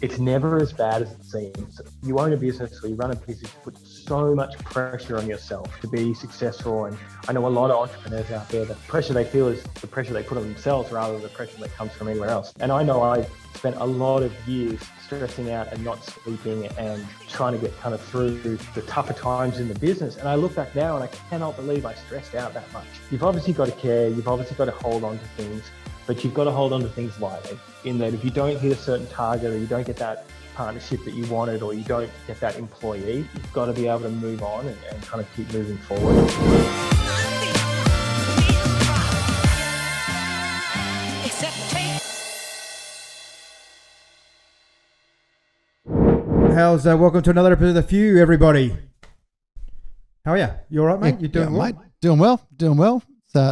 it's never as bad as it seems. You own a business or you run a business, you put so much pressure on yourself to be successful. And I know a lot of entrepreneurs out there, the pressure they feel is the pressure they put on themselves rather than the pressure that comes from anywhere else. And I know I spent a lot of years stressing out and not sleeping and trying to get kind of through the tougher times in the business. And I look back now and I cannot believe I stressed out that much. You've obviously got to care. You've obviously got to hold on to things. But you've got to hold on to things lightly, in that if you don't hit a certain target or you don't get that partnership that you wanted or you don't get that employee, you've got to be able to move on and kind of keep moving forward. Welcome to another episode of The Few, everybody. How are you? You all right, mate? You doing well? Mate, doing well.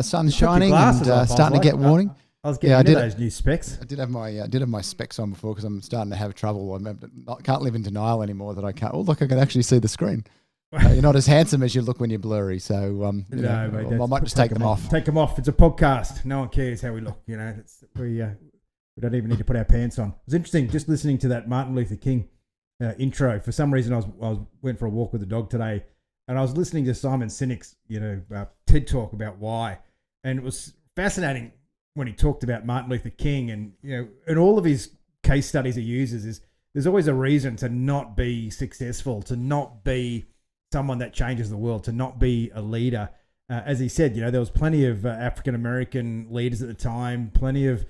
Sun's shining and starting to get warning. I was getting into those new specs. I did have my specs on before because I'm starting to have trouble. I can't live in denial anymore that I can't. Oh, look, I can actually see the screen. You're not as handsome as you look when you're blurry. So mate, I might just take them off. Take them off. It's a podcast. No one cares how we look. You know, we don't even need to put our pants on. It was interesting just listening to that Martin Luther King intro. For some reason, I went for a walk with the dog today, and I was listening to Simon Sinek's TED talk about why, and it was fascinating when he talked about Martin Luther King and all of his case studies he uses is there's always a reason to not be successful, to not be someone that changes the world, to not be a leader. As he said, there was plenty of African-American leaders at the time, plenty of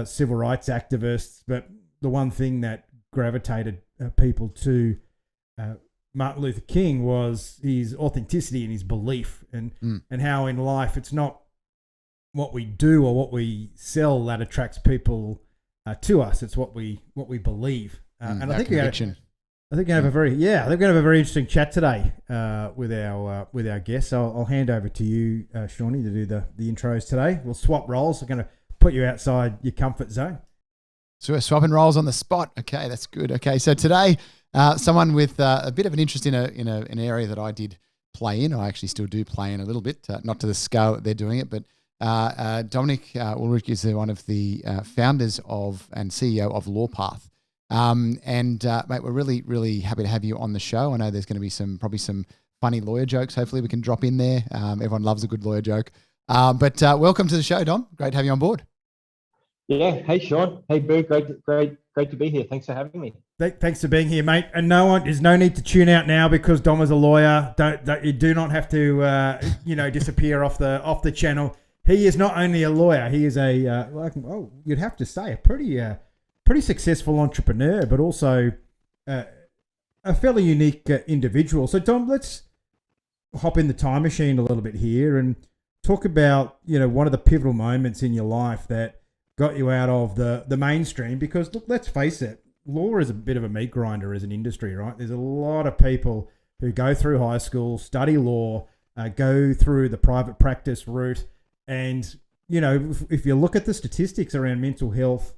civil rights activists, but the one thing that gravitated people to Martin Luther King was his authenticity and his belief and how in life it's not what we do or what we sell that attracts people to us. It's what we believe. And I think we're going to have a very interesting chat today with our guests. So I'll hand over to you, Shawnee, to do the intros today. We'll swap roles. We're going to put you outside your comfort zone. So we're swapping roles on the spot. Okay, that's good. Okay, so today, someone with a bit of an interest in an area that I did play in. I actually still do play in a little bit, not to the scale that they're doing it, but Dominic Woolrych is one of the founders of and CEO of LawPath. Mate, we're really, really happy to have you on the show. I know there's going to be probably some funny lawyer jokes. Hopefully we can drop in there. Everyone loves a good lawyer joke. But welcome to the show, Dom. Great to have you on board. Yeah. Hey, Sean. Hey, Boo. Great to be here. Thanks for having me. Thanks for being here, mate. And there's no need to tune out now because Dom is a lawyer. You do not have to, disappear off the channel. He is not only a lawyer, he is you'd have to say a pretty successful entrepreneur, but also a fairly unique individual. So, Tom, let's hop in the time machine a little bit here and talk about one of the pivotal moments in your life that got you out of the mainstream. Because look, let's face it, law is a bit of a meat grinder as an industry, right? There's a lot of people who go through high school, study law, go through the private practice route. And, if you look at the statistics around mental health,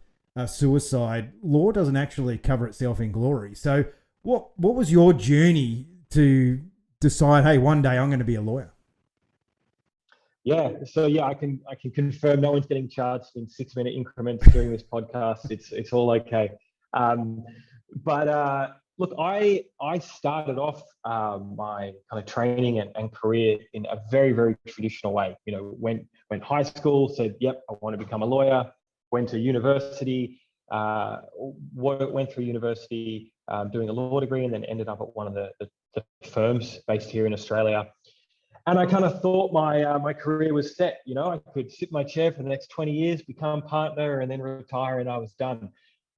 suicide, law doesn't actually cover itself in glory. So what was your journey to decide, hey, one day I'm going to be a lawyer? Yeah. So, I can confirm no one's getting charged in 6-minute increments during this podcast. It's all okay. Look, I started off my kind of training and career in a very, very traditional way. Went high school, said, yep, I want to become a lawyer. Went to university, went through university doing a law degree, and then ended up at one of the firms based here in Australia. And I kind of thought my career was set. I could sit in my chair for the next 20 years, become partner, and then retire, and I was done.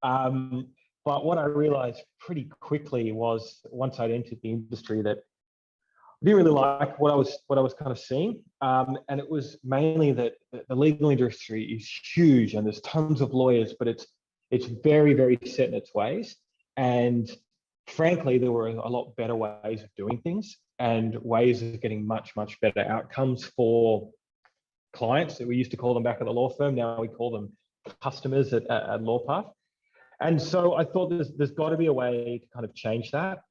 But what I realized pretty quickly was once I'd entered the industry that I didn't really like what I was kind of seeing. And it was mainly that the legal industry is huge and there's tons of lawyers, but it's very, very set in its ways. And frankly, there were a lot better ways of doing things and ways of getting much, much better outcomes for clients. We used to call them back at the law firm. Now we call them customers at LawPath. And so I thought there's got to be a way to kind of change that.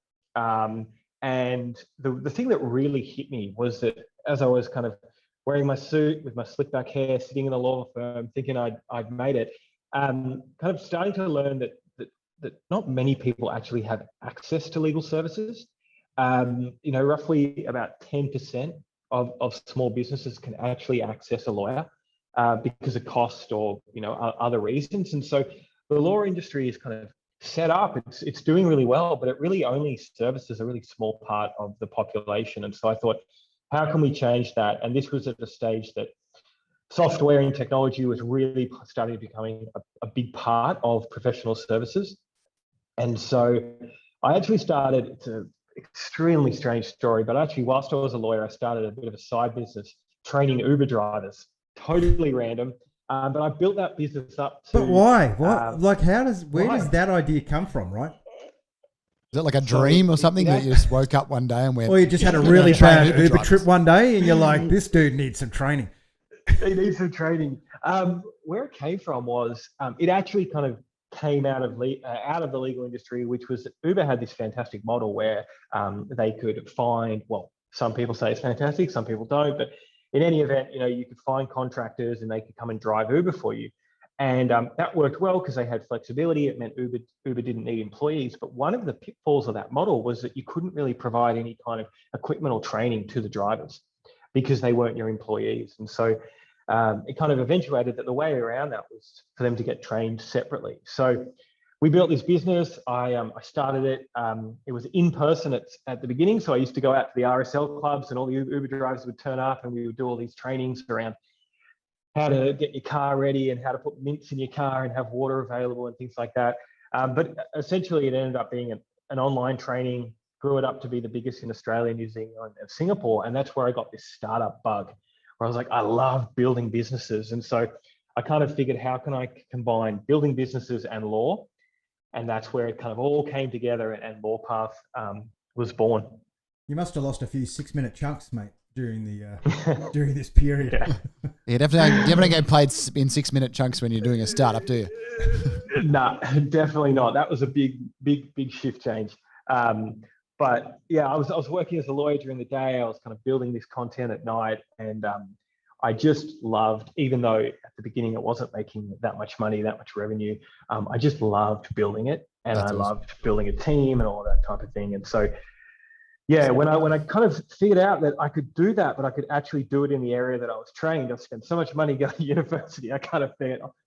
And the thing that really hit me was that as I was kind of wearing my suit with my slick back hair, sitting in a law firm, thinking I'd made it, kind of starting to learn that not many people actually have access to legal services. Roughly about 10% of small businesses can actually access a lawyer because of cost or other reasons. And so the law industry is kind of set up. It's doing really well, but it really only services a really small part of the population. And so I thought, how can we change that? And this was at a stage that software and technology was really starting becoming a big part of professional services. And so I actually started, it's an extremely strange story, but actually whilst I was a lawyer, I started a bit of a side business training Uber drivers, totally random. But I built that business up to... But why? What? Where does that idea come from, right? Is it like a dream or something that you just woke up one day and went... Or you just had a really bad Uber trip one day and you're like, this dude needs some training. He needs some training. Where it came from was it actually kind of came out of the legal industry, which was that Uber had this fantastic model where they could find, well, some people say it's fantastic, some people don't, but in any event, you could find contractors and they could come and drive Uber for you. And that worked well because they had flexibility. It meant Uber didn't need employees. But one of the pitfalls of that model was that you couldn't really provide any kind of equipment or training to the drivers because they weren't your employees. And so it kind of eventuated that the way around that was for them to get trained separately. So we built this business. I started it. It was in person at the beginning. So I used to go out to the RSL clubs and all the Uber drivers would turn up and we would do all these trainings around how to get your car ready and how to put mints in your car and have water available and things like that. But essentially it ended up being an online training, grew it up to be the biggest in Australia, New Zealand and Singapore. And that's where I got this startup bug where I was like, I love building businesses. And so I kind of figured, how can I combine building businesses and law? And that's where it kind of all came together and LawPath was born. You must have lost a few 6-minute chunks, mate, during this period. Yeah. You definitely get paid in 6-minute chunks when you're doing a startup, do you? No, definitely not. That was a big shift change. But yeah, I was working as a lawyer during the day. I was kind of building this content at night, and I just loved, even though at the beginning it wasn't making that much money, that much revenue, I just loved building it, and I loved building a team and all that type of thing. And so, yeah, when I kind of figured out that I could do that, but I could actually do it in the area that I was trained, I spent so much money going to university. I kind of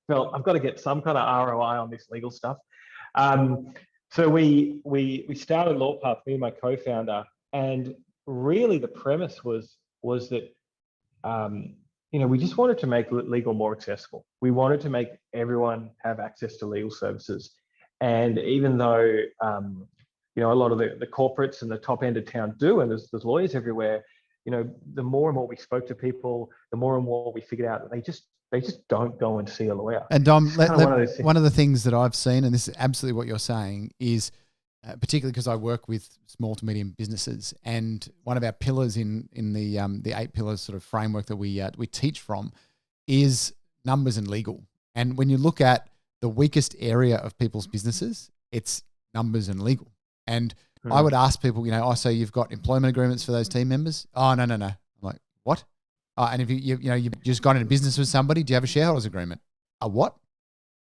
felt I've got to get some kind of ROI on this legal stuff. So we started LawPath, me and my co-founder, and really the premise was that we just wanted to make legal more accessible. We wanted to make everyone have access to legal services, and even though a lot of the corporates and the top end of town do, and there's lawyers everywhere, the more and more we spoke to people, the more and more we figured out that they just don't go and see a lawyer. And Dom, one of the things that I've seen, and this is absolutely what you're saying, is particularly because I work with small to medium businesses, and one of our pillars in the 8 pillars sort of framework that we teach from is numbers and legal. And when you look at the weakest area of people's businesses, it's numbers and legal. And I would ask people, so you've got employment agreements for those team members? Oh, no. I'm like, what? And if you just got into business with somebody, do you have a shareholders agreement? A what?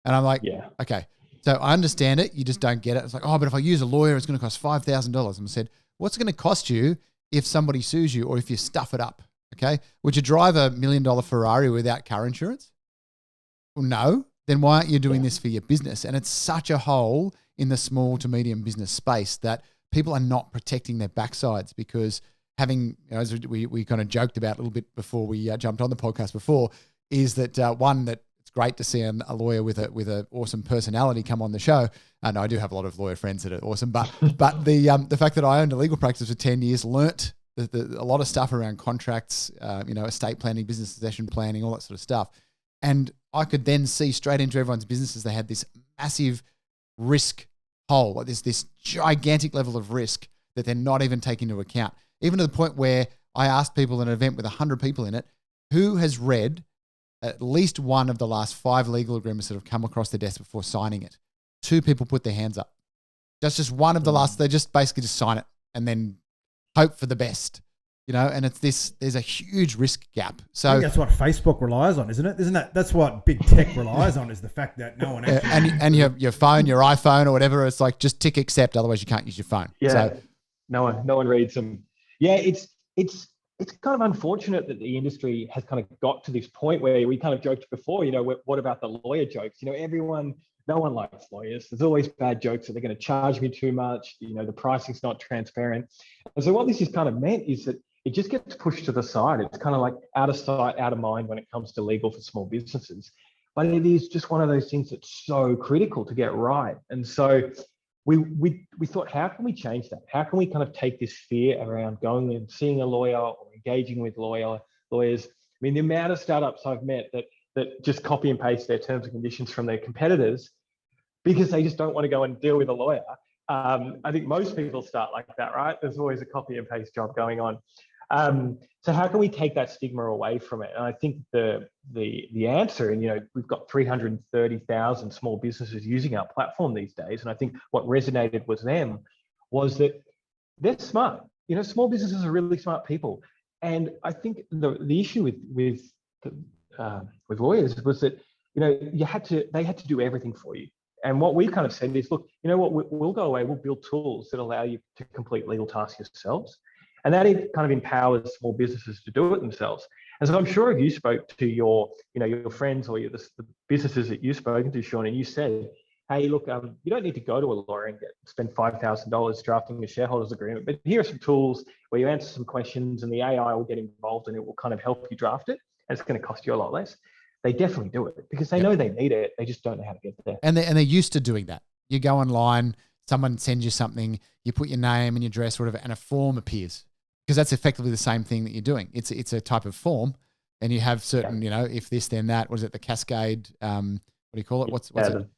And I'm like, yeah, okay. So I understand it. You just don't get it. It's like, oh, but if I use a lawyer, it's going to cost $5,000. And I said, what's it going to cost you if somebody sues you or if you stuff it up? Okay. Would you drive $1 million Ferrari without car insurance? Well, no. Then why aren't you doing this for your business? And it's such a hole in the small to medium business space that people are not protecting their backsides, because having, as we kind of joked about a little bit before we jumped on the podcast before, is that one, that it's great to see a lawyer with a awesome personality come on the show. And I do have a lot of lawyer friends that are awesome, but the fact that I owned a legal practice for 10 years, learnt a lot of stuff around contracts, estate planning, business succession planning, all that sort of stuff. And I could then see straight into everyone's businesses, they had this massive risk hole, like this gigantic level of risk that they're not even taking into account. Even to the point where I asked people in an event with 100 people in it, who has read at least one of the last 5 legal agreements that have come across their desk before signing it? 2 people put their hands up. That's just one of the last, they just basically just sign it and then hope for the best. you know, and it's this, there's a huge risk gap. I So think that's what Facebook relies on, isn't it? That's what big tech relies on, is the fact that no one actually... and your phone, your iPhone or whatever, it's like just tick accept, otherwise you can't use your phone. Yeah, So, no one reads them. Yeah, it's kind of unfortunate that the industry has kind of got to this point where we kind of joked before, you know, what about the lawyer jokes? You know, no one likes lawyers. There's always bad jokes that they're going to charge me too much. You know, the pricing's not transparent. And so what this has kind of meant is that it just gets pushed to the side. It's kind of like out of sight, out of mind when it comes to legal for small businesses. But it is just one of those things that's so critical to get right. And so we thought, how can we change that? How can we kind of take this fear around going and seeing a lawyer or engaging with lawyers? I mean, the amount of startups I've met that just copy and paste their terms and conditions from their competitors because they just don't want to go and deal with a lawyer. I think most people start like that, right? There's always a copy and paste job going on. So how can we take that stigma away from it? And I think the answer, and you know, we've got 330,000 small businesses using our platform these days, and I think what resonated with them was that they're smart. You know, small businesses are really smart people, and I think the issue with lawyers was that, you know, they had to do everything for you. And what we kind of said is, look, you know what, we'll go away, we'll build tools that allow you to complete legal tasks yourselves. And that kind of empowers small businesses to do it themselves. And so I'm sure if you spoke to your friends or the businesses that you've spoken to, Sean, and you said, hey, look, you don't need to go to a lawyer and spend $5,000 drafting a shareholders agreement, but here are some tools where you answer some questions and the AI will get involved and it will kind of help you draft it. And it's going to cost you a lot less. They definitely do it because they know they need it. They just don't know how to get there. and they're used to doing that. You go online, someone sends you something, you put your name and your address, whatever, and a form appears. Because that's effectively the same thing that you're doing. It's a type of form, and you have certain, you know, if this then that. What is it? The cascade. What do you call it? What's it?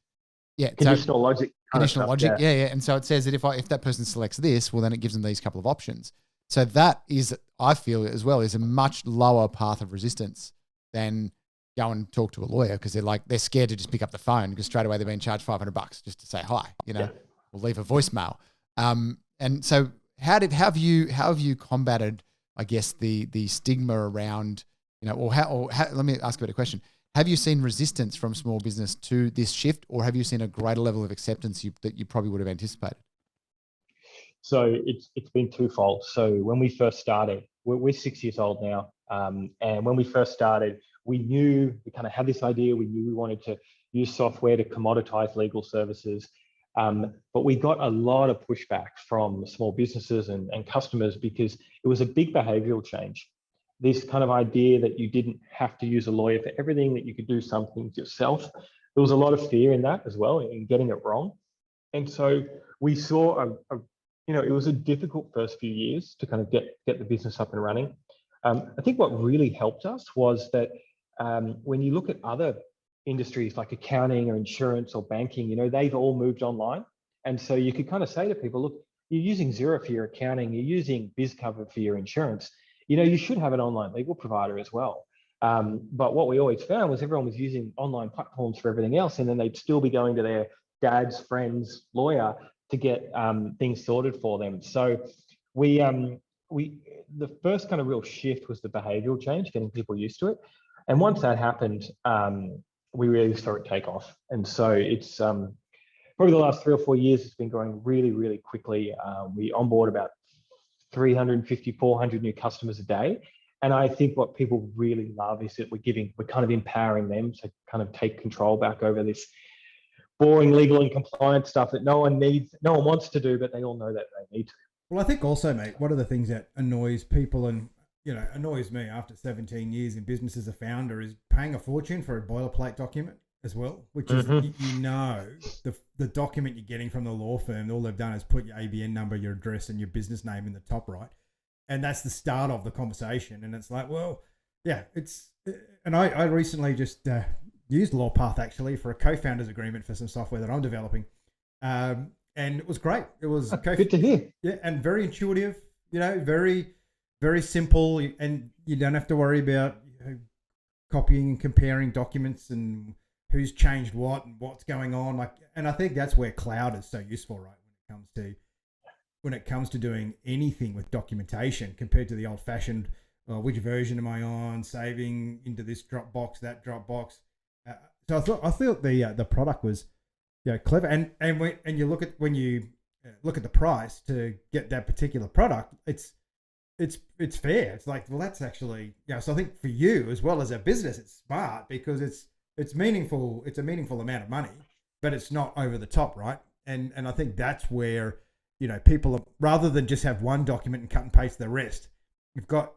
Yeah, conditional logic. Conditional logic. Yeah. And so it says that if that person selects this, well, then it gives them these couple of options. So that is, I feel as well, is a much lower path of resistance than go and talk to a lawyer because they're scared to just pick up the phone because straight away they're being charged $500 just to say hi, you know, or leave a voicemail. And so. How have you combated, I guess, the stigma around, you know, or how let me ask a better question. Have you seen resistance from small business to this shift, or have you seen a greater level of acceptance that you probably would have anticipated? So it's been twofold. So when we first started, we're 6 years old now, and when we first started, we kind of had this idea. We knew we wanted to use software to commoditize legal services. But we got a lot of pushback from small businesses and customers because it was a big behavioral change. This kind of idea that you didn't have to use a lawyer for everything, that you could do something yourself. There was a lot of fear in that as well, in getting it wrong. And so we saw it was a difficult first few years to kind of get the business up and running. I think what really helped us was that when you look at other industries like accounting or insurance or banking, you know, they've all moved online. And so you could kind of say to people, look, you're using Xero for your accounting, you're using BizCover for your insurance. You know, you should have an online legal provider as well. But what we always found was everyone was using online platforms for everything else, and then they'd still be going to their dad's friend's lawyer to get things sorted for them. So the first kind of real shift was the behavioral change, getting people used to it. And once that happened, we really saw it take off. And so it's probably the last 3 or 4 years, it's been growing really, really quickly. We onboard about 350, 400 new customers a day. And I think what people really love is that we're kind of empowering them to kind of take control back over this boring legal and compliance stuff that no one wants to do, but they all know that they need to. Well, I think also, mate, one of the things that annoys people and, you know, annoys me after 17 years in business as a founder is paying a fortune for a boilerplate document as well, which is, you know, the document you're getting from the law firm, all they've done is put your ABN number, your address and your business name in the top right. And that's the start of the conversation. And it's like, well, yeah, and I recently just used LawPath actually for a co-founders agreement for some software that I'm developing. And it was great. It was good to hear. Yeah. And very intuitive, you know, very, very simple. And you don't have to worry about copying and comparing documents and who's changed what and what's going on. And I think that's where cloud is so useful, right? When it comes to when it comes to doing anything with documentation compared to the old fashioned, which version am I on, saving into this Dropbox, that Dropbox. So I thought the product was clever, and you look at when you look at the price to get that particular product, it's fair. It's like, well, that's actually So I think for you as well as a business, it's smart because it's meaningful. It's a meaningful amount of money, but it's not over the top, right? And I think that's where people are, rather than just have one document and cut and paste the rest. You've got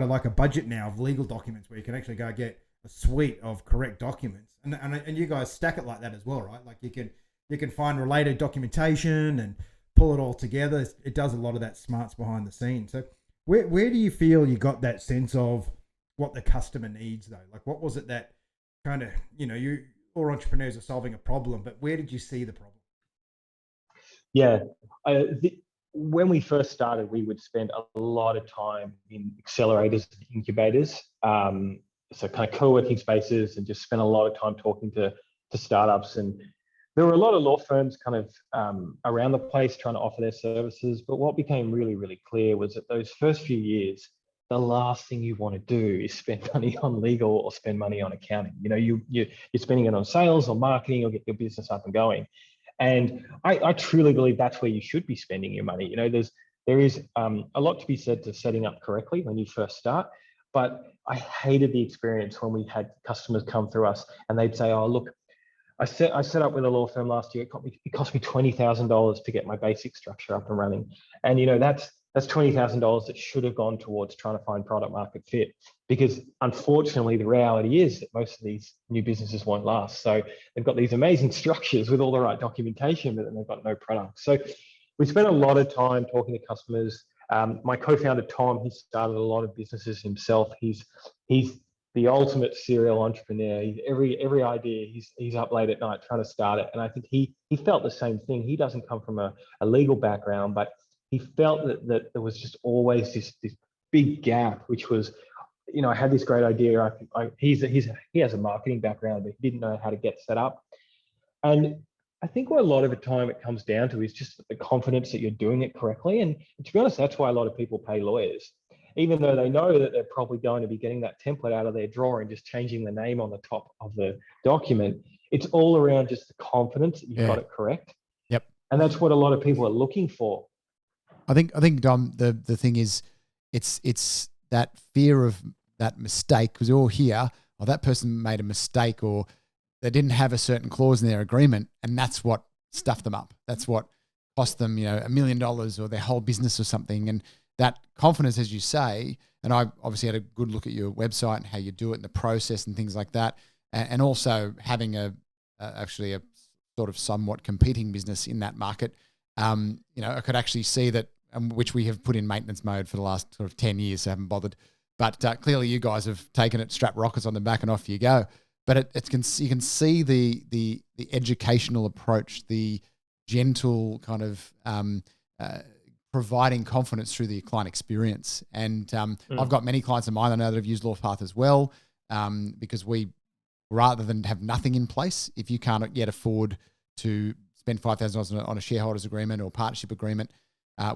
a budget now of legal documents where you can actually go get a suite of correct documents, and you guys stack it like that as well, right? Like you can find related documentation and pull it all together. It does a lot of that smarts behind the scenes. So where do you feel you got that sense of what the customer needs though? Like what was it that kind of all entrepreneurs are solving a problem, but where did you see the problem? Yeah, when we first started, we would spend a lot of time in accelerators and incubators, so kind of co-working spaces, and just spend a lot of time talking to startups. And there were a lot of law firms kind of around the place trying to offer their services. But what became really, really clear was that those first few years, the last thing you want to do is spend money on legal or spend money on accounting. You're spending it on sales or marketing or get your business up and going. And I truly believe that's where you should be spending your money. There is a lot to be said to setting up correctly when you first start. But I hated the experience when we had customers come through us and they'd say, "Oh, look, I set up with a law firm last year. It cost me $20,000 to get my basic structure up and running." And that's $20,000 that should have gone towards trying to find product market fit. Because unfortunately, the reality is that most of these new businesses won't last. So they've got these amazing structures with all the right documentation, but then they've got no product. So we spent a lot of time talking to customers. My co-founder, Tom, he started a lot of businesses himself. He's the ultimate serial entrepreneur. Every idea, he's up late at night trying to start it. And I think he felt the same thing. He doesn't come from a legal background, but he felt that there was just always this big gap, which was, I had this great idea. He has a marketing background, but he didn't know how to get set up. And I think what a lot of the time it comes down to is just the confidence that you're doing it correctly. And to be honest, that's why a lot of people pay lawyers, even though they know that they're probably going to be getting that template out of their drawer and just changing the name on the top of the document. It's all around just the confidence that you've got it correct. Yep. And that's what a lot of people are looking for. I think Dom, the thing is, it's that fear of that mistake, because we're all here, or that person made a mistake, or they didn't have a certain clause in their agreement, and that's what stuffed them up. That's what cost them, $1 million or their whole business or something. And that confidence, as you say, and I obviously had a good look at your website and how you do it and the process and things like that, and also having actually a sort of somewhat competing business in that market. I could actually see that, which we have put in maintenance mode for the last sort of 10 years, so I haven't bothered. But clearly you guys have taken it, strapped rockets on the back and off you go. But you can see the educational approach, the gentle kind of providing confidence through the client experience. And I've got many clients of mine I know that have used LawPath as well, because we, rather than have nothing in place, if you can't yet afford to spend $5,000 on a shareholders agreement or partnership agreement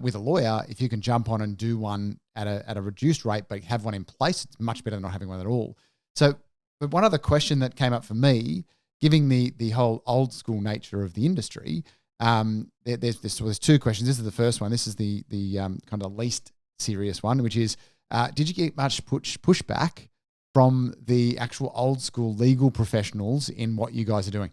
with a lawyer, if you can jump on and do one at a reduced rate, but have one in place, it's much better than not having one at all. So, but one other question that came up for me, given the whole old school nature of the industry, there's two questions. This is the first one. This is the kind of least serious one, which is, did you get much pushback from the actual old school legal professionals in what you guys are doing?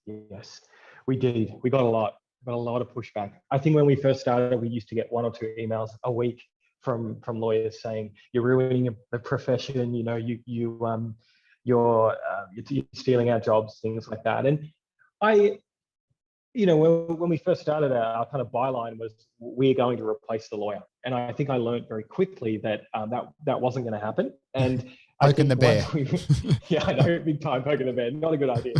Yes, we did. We got a lot of pushback. I think when we first started, we used to get 1 or 2 emails a week from lawyers saying, "You're ruining the profession. You're stealing our jobs," things like that. And when we first started, our kind of byline was, "We're going to replace the lawyer." And I think I learned very quickly that that wasn't going to happen. And poking the bear. I know, big time poking the bear. Not a good idea.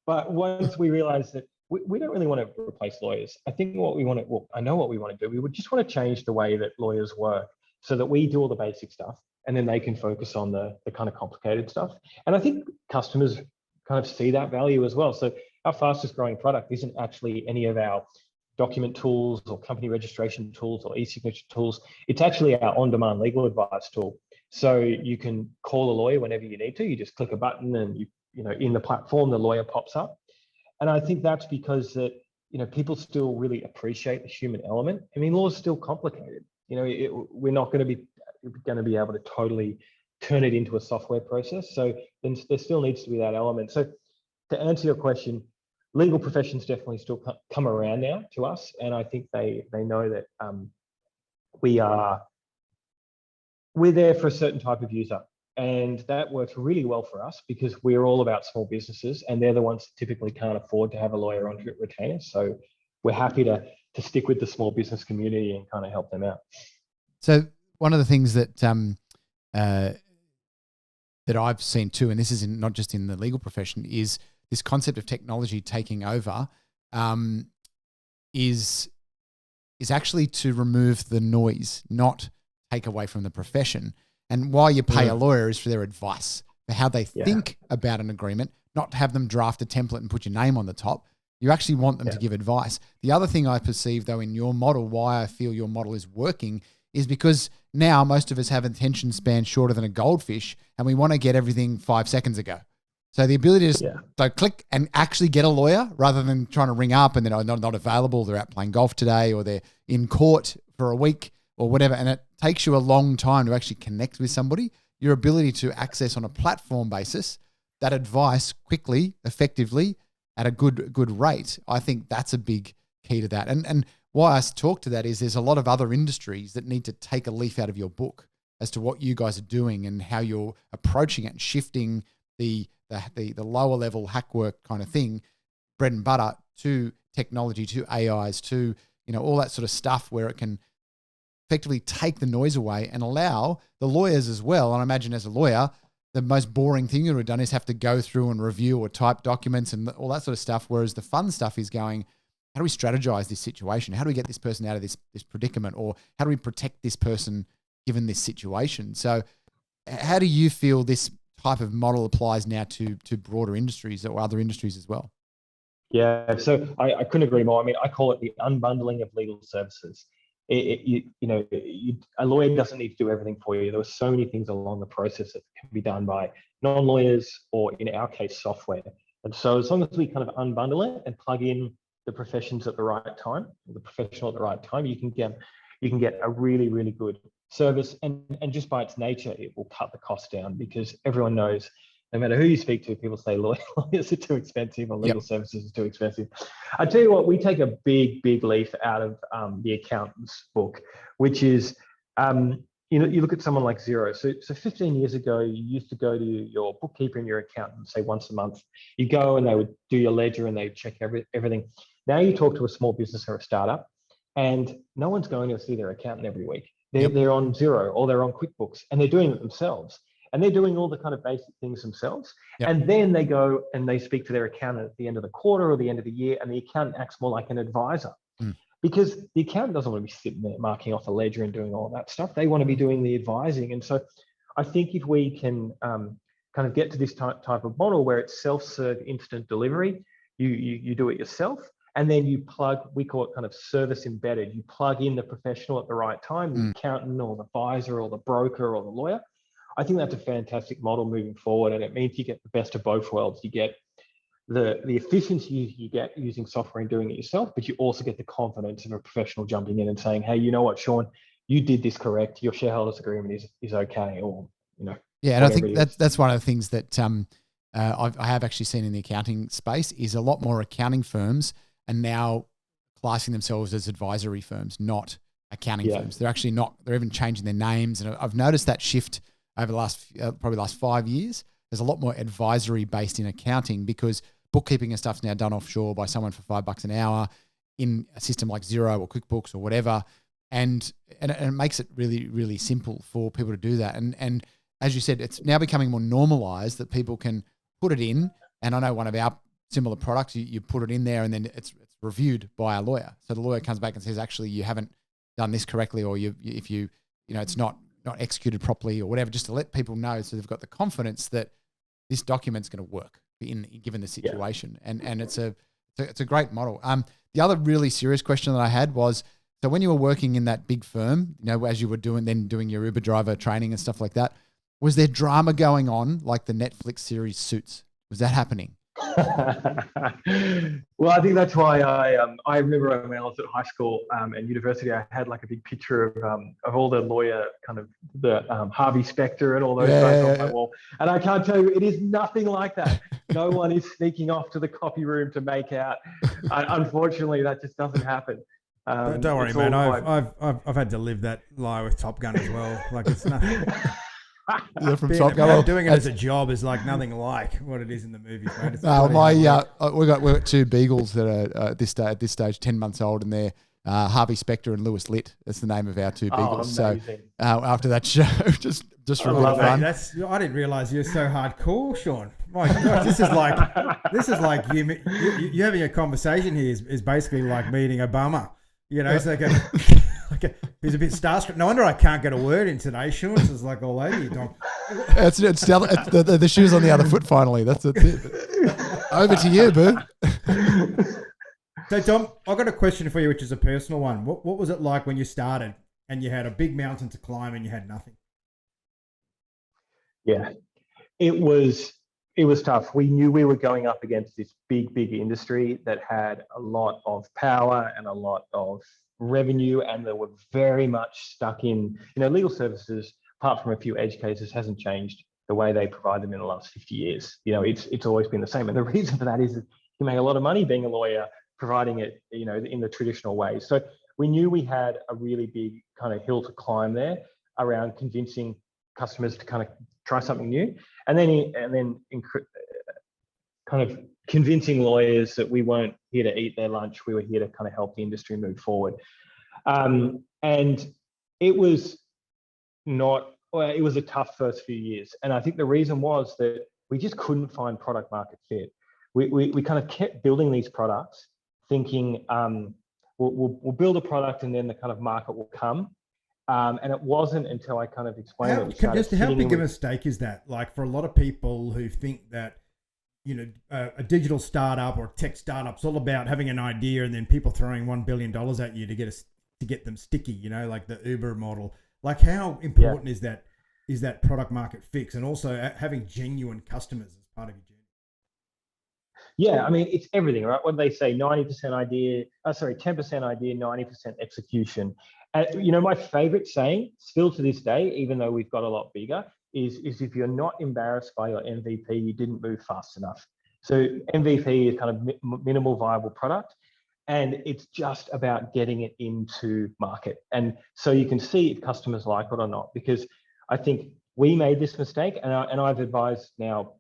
But once we realized that we don't really want to replace lawyers. I think what we want to, I know what we want to do. We would just want to change the way that lawyers work so that we do all the basic stuff and then they can focus on the kind of complicated stuff. And I think customers kind of see that value as well. So our fastest growing product isn't actually any of our document tools or company registration tools or e-signature tools. It's actually our on-demand legal advice tool. So you can call a lawyer whenever you need to. You just click a button and in the platform, the lawyer pops up. And I think that's because that, people still really appreciate the human element. I mean, law is still complicated. We're not going to be able to totally turn it into a software process. So then there still needs to be that element. So to answer your question, legal professions definitely still come around now to us. And I think they know that we're there for a certain type of user. And that works really well for us because we're all about small businesses and they're the ones that typically can't afford to have a lawyer on retainer. So we're happy to stick with the small business community and kind of help them out. So one of the things that that I've seen too, and this is not just in the legal profession, is this concept of technology taking over is actually to remove the noise, not take away from the profession. And why you pay a lawyer is for their advice, for how they think about an agreement, not to have them draft a template and put your name on the top. You actually want them to give advice. The other thing I perceive, though, in your model, why I feel your model is working, is because now most of us have attention span shorter than a goldfish, and we want to get everything 5 seconds ago. So the ability to so click and actually get a lawyer rather than trying to ring up and then not available, they're out playing golf today or they're in court for a week or whatever, and it takes you a long time to actually connect with somebody. Your ability to access on a platform basis that advice quickly, effectively, at a good rate, I think that's a big key to that. And why I talk to that is there's a lot of other industries that need to take a leaf out of your book as to what you guys are doing and how you're approaching it and shifting the lower level hack work kind of thing, bread and butter, to technology, to AIs, to all that sort of stuff where it can effectively take the noise away and allow the lawyers as well. And I imagine as a lawyer, the most boring thing you would have done is have to go through and review or type documents and all that sort of stuff. Whereas the fun stuff is going, how do we strategize this situation? How do we get this person out of this predicament? Or how do we protect this person given this situation? So how do you feel this type of model applies now to broader industries or other industries as well? Yeah, so I couldn't agree more. I mean, I call it the unbundling of legal services. A lawyer doesn't need to do everything for you. There are so many things along the process that can be done by non-lawyers or, in our case, software. And so as long as we kind of unbundle it and plug in the professions at the right time, the professional at the right time, you can get a really, really good service. And just by its nature, it will cut the cost down because everyone knows, no matter who you speak to, people say lawyers are too expensive or legal services are too expensive. I tell you what, we take a big, big leaf out of the accountant's book, which is, you look at someone like Xero. So 15 years ago, you used to go to your bookkeeper and your accountant, say once a month. You go and they would do your ledger and they'd check everything. Now you talk to a small business or a startup, and no one's going to see their accountant every week. They're on Xero or they're on QuickBooks, and they're doing it themselves. And they're doing all the kind of basic things themselves. And then they go and they speak to their accountant at the end of the quarter or the end of the year, and the accountant acts more like an advisor. Because the accountant doesn't want to be sitting there marking off a ledger and doing all that stuff. They want to be doing the advising. And so I think if we can kind of get to this type of model where it's self-serve instant delivery, you do it yourself, and then you plug, we call it kind of service embedded. You plug in the professional at the right time, the accountant or the advisor or the broker or the lawyer. I think that's a fantastic model moving forward, and it means you get the best of both worlds. You get the efficiency you get using software and doing it yourself, but you also get the confidence of a professional jumping in and saying, hey, you know what, Sean, you did this correct. Your shareholders agreement is okay, or Yeah, and I think that's one of the things that I have actually seen in the accounting space is a lot more accounting firms are now classing themselves as advisory firms, not accounting firms. They're actually not. They're even changing their names, and I've noticed that shift over the last probably last 5 years. There's a lot more advisory based in accounting because bookkeeping and stuff's now done offshore by someone for $5 an hour in a system like Xero or QuickBooks or whatever, and it makes it really, really simple for people to do that. And as you said, it's now becoming more normalized that people can put it in. And I know one of our similar products, you put it in there and then it's reviewed by a lawyer. So the lawyer comes back and says, actually, you haven't done this correctly, or if it's not executed properly or whatever, just to let people know so they've got the confidence that this document's going to work given the situation. And it's a It's a great model. The other really serious question that I had was, so when you were working in that big firm, as you were doing your Uber driver training and stuff like that, was there drama going on like the Netflix series Suits? Was that happening? Well, I think that's why I remember when I was at high school and university, I had like a big picture of all the lawyer kind of the Harvey Specter and all those guys on my wall. And I can't tell you, it is nothing like that. No one is sneaking off to the copy room to make out. Unfortunately, that just doesn't happen. Don't worry, man. I've had to live that lie with Top Gun as well. Like it's nothing. Doing it as a job is like nothing like what it is in the movies, mate. We've got two beagles that are at this stage 10 months old, and they're Harvey Specter and Lewis Litt. That's the name of our two beagles. So after that show, just for a bit of fun. I didn't realize you're so hardcore, Sean. My God, this is like you having a conversation here is basically like meeting Obama. It's like he's a bit starstruck. No wonder I can't get a word in today, Sean. It's like all over you, Dom. It's the shoes on the other foot finally. That's it. Over to you, boo. So, Dom, I've got a question for you, which is a personal one. What was it like when you started and you had a big mountain to climb and you had nothing? Yeah, it was tough. We knew we were going up against this big industry that had a lot of power and a lot of revenue, and they were very much stuck in, legal services, apart from a few edge cases, hasn't changed the way they provide them in the last 50 years. It's always been the same. And the reason for that is you make a lot of money being a lawyer, providing it, in the traditional way. So we knew we had a really big kind of hill to climb there around convincing customers to kind of try something new, and then kind of convincing lawyers that we weren't here to eat their lunch. We were here to kind of help the industry move forward. And it was it was a tough first few years. And I think the reason was that we just couldn't find product market fit. We kind of kept building these products thinking we'll build a product and then the kind of market will come. And it wasn't until I kind of explained how big a mistake is that? Like for a lot of people who think that, a digital startup or a tech startup's all about having an idea and then people throwing $1 billion at you to get them sticky, like the Uber model. Like how important is that product market fix, and also having genuine customers as part of your journey? Yeah, I mean, it's everything, right? When they say 10% idea, 90% execution. And, my favorite saying still to this day, even though we've got a lot bigger, is if you're not embarrassed by your MVP, you didn't move fast enough. So MVP is kind of minimal viable product, and it's just about getting it into market. And so you can see if customers like it or not, because I think we made this mistake, and I've advised now,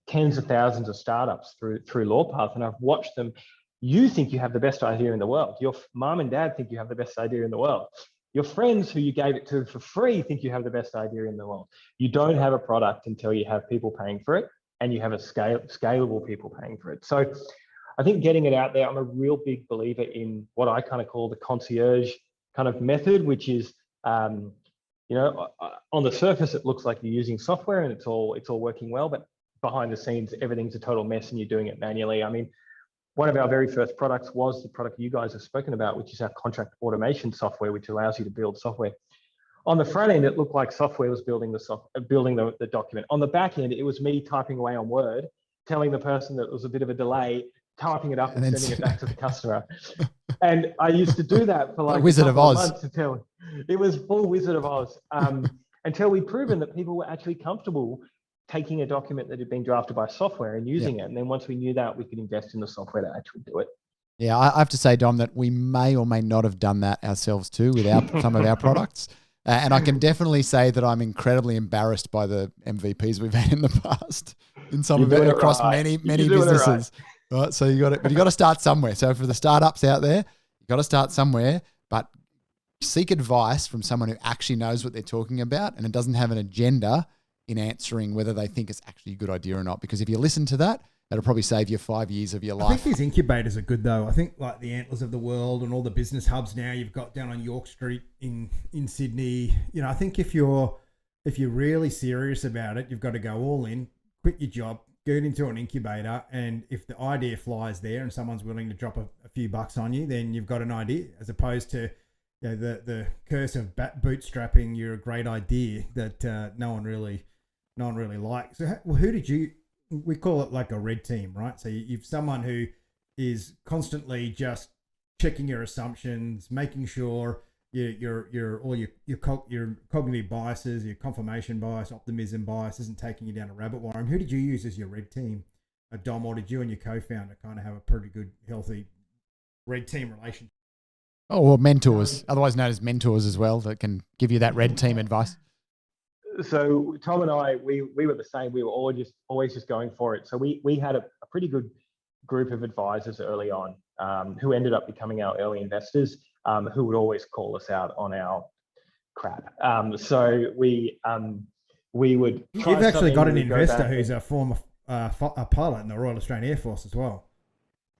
tens of thousands of startups through LawPath, and I've watched them. You think you have the best idea in the world. Your mom and dad think you have the best idea in the world. Your friends who you gave it to for free think you have the best idea in the world. You don't have a product until you have people paying for it, and you have a scalable people paying for it. So I think getting it out there, I'm a real big believer in what I kind of call the concierge kind of method, which is, on the surface, it looks like you're using software and it's all working well, but behind the scenes, everything's a total mess and you're doing it manually. I mean, one of our very first products was the product you guys have spoken about, which is our contract automation software, which allows you to build software. On the front end, it looked like software was building the document. On the back end, it was me typing away on Word, telling the person that there was a bit of a delay, typing it up and sending it back to the customer. And I used to do that for like Wizard of Oz. Months until it was full Wizard of Oz, until we'd proven that people were actually comfortable taking a document that had been drafted by software and using it. And then once we knew that, we could invest in the software to actually do it. Yeah, I have to say, Dom, that we may or may not have done that ourselves too with some of our products. And I can definitely say that I'm incredibly embarrassed by the MVPs we've had in the past in some of it across many businesses. Right. So you got to start somewhere. So for the startups out there, you got to start somewhere, but seek advice from someone who actually knows what they're talking about and it doesn't have an agenda in answering whether they think it's actually a good idea or not. Because if you listen to that, that'll probably save you 5 years of your life. I think these incubators are good though. I think like the Antlers of the world and all the business hubs now you've got down on York Street in Sydney. I think if you're really serious about it, you've got to go all in, quit your job, get into an incubator, and if the idea flies there and someone's willing to drop a few bucks on you, then you've got an idea, as opposed to the curse of bootstrapping your great idea that no one really likes. So who did you? We call it like a red team, right? So you've someone who is constantly just checking your assumptions, making sure your cognitive biases, your confirmation bias, optimism bias isn't taking you down a rabbit warren. Who did you use as your red team, Dom, or did you and your co-founder kind of have a pretty good, healthy red team relationship? Oh, or mentors, otherwise known as mentors as well, that can give you that red team advice. So Tom and I, we were the same. We were always just going for it. So we had a pretty good group of advisors early on, who ended up becoming our early investors, who would always call us out on our crap. So we would. You've actually got an investor who's a former a pilot in the Royal Australian Air Force as well.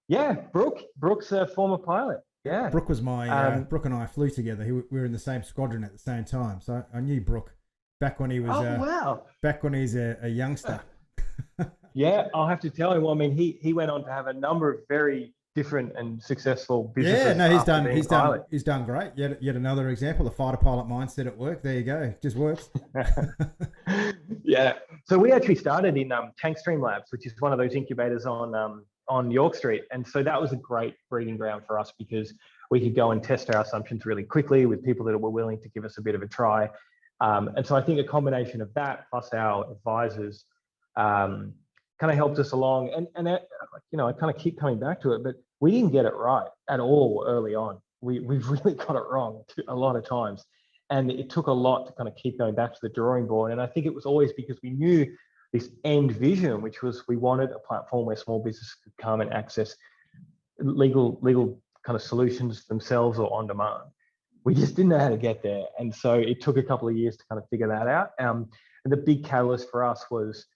Yeah, Brooke's a former pilot. Yeah, Brooke was my Brooke and I flew together. We were in the same squadron at the same time, so I knew Brooke back when he was. Back when he's a youngster. Yeah, I'll have to tell him. Well, I mean, he went on to have a number of very different and successful businesses. Yeah, no, he's done great. Yet another example, the fighter pilot mindset at work. There you go, it just works. Yeah, so we actually started in Tankstream Labs, which is one of those incubators on York Street, and so that was a great breeding ground for us because we could go and test our assumptions really quickly with people that were willing to give us a bit of a try. And so I think a combination of that plus our advisors kind of helped us along. And that, I kind of keep coming back to it, but we didn't get it right at all early on. We've really got it wrong a lot of times. And it took a lot to kind of keep going back to the drawing board. And I think it was always because we knew this end vision, which was we wanted a platform where small businesses could come and access legal kind of solutions themselves or on demand. We just didn't know how to get there. And so it took a couple of years to kind of figure that out. And the big catalyst for us was